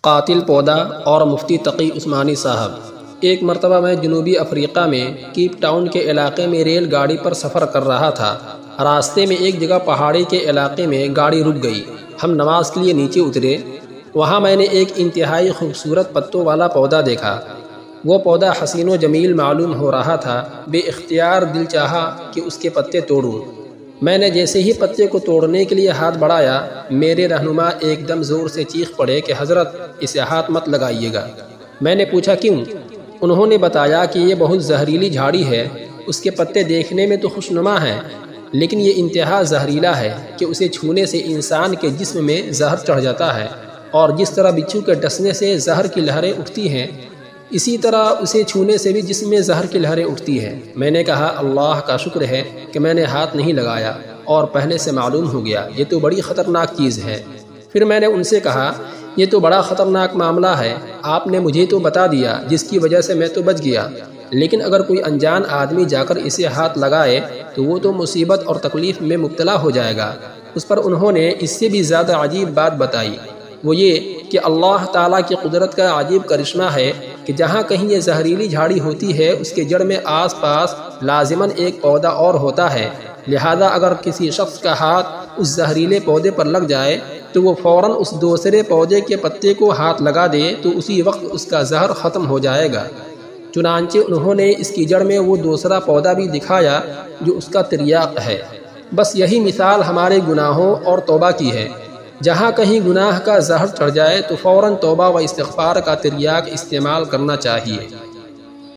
قاتل پودا اور مفتی تقی عثمانی صاحب۔ ایک مرتبہ میں جنوبی افریقہ میں کیپ ٹاؤن کے علاقے میں ریل گاڑی پر سفر کر رہا تھا۔ راستے میں ایک جگہ پہاڑی کے علاقے میں گاڑی رک گئی۔ ہم نماز کے لیے نیچے اترے۔ وہاں میں نے ایک انتہائی خوبصورت پتوں والا پودا دیکھا۔ وہ پودا حسین و جمیل معلوم ہو رہا تھا۔ بے اختیار دل چاہا کہ اس کے پتے توڑوں۔ میں نے جیسے ہی پتے کو توڑنے کے لیے ہاتھ بڑھایا، میرے رہنما ایک دم زور سے چیخ پڑے کہ حضرت اسے ہاتھ مت لگائیے گا۔ میں نے پوچھا کیوں؟ انہوں نے بتایا کہ یہ بہت زہریلی جھاڑی ہے۔ اس کے پتے دیکھنے میں تو خوشنما ہیں، لیکن یہ انتہا زہریلا ہے کہ اسے چھونے سے انسان کے جسم میں زہر چڑھ جاتا ہے، اور جس طرح بچھو کے ڈسنے سے زہر کی لہریں اٹھتی ہیں، اسی طرح اسے چھونے سے بھی جسم میں زہر کی لہریں اٹھتی ہیں۔ میں نے کہا اللہ کا شکر ہے کہ میں نے ہاتھ نہیں لگایا اور پہلے سے معلوم ہو گیا، یہ تو بڑی خطرناک چیز ہے۔ پھر میں نے ان سے کہا یہ تو بڑا خطرناک معاملہ ہے، آپ نے مجھے تو بتا دیا جس کی وجہ سے میں تو بچ گیا، لیکن اگر کوئی انجان آدمی جا کر اسے ہاتھ لگائے تو وہ تو مصیبت اور تکلیف میں مبتلا ہو جائے گا۔ اس پر انہوں نے اس سے بھی زیادہ عجیب بات بتائی، وہ یہ کہ اللہ تعالیٰ کی قدرت کا عجیب کرشمہ ہے کہ جہاں کہیں یہ زہریلی جھاڑی ہوتی ہے اس کے جڑ میں آس پاس لازماً ایک پودا اور ہوتا ہے، لہذا اگر کسی شخص کا ہاتھ اس زہریلے پودے پر لگ جائے تو وہ فوراً اس دوسرے پودے کے پتے کو ہاتھ لگا دے تو اسی وقت اس کا زہر ختم ہو جائے گا۔ چنانچہ انہوں نے اس کی جڑ میں وہ دوسرا پودا بھی دکھایا جو اس کا تریاق ہے۔ بس یہی مثال ہمارے گناہوں اور توبہ کی ہے۔ جہاں کہیں گناہ کا زہر چڑھ جائے تو فوراً توبہ و استغفار کا تریاق استعمال کرنا چاہیے۔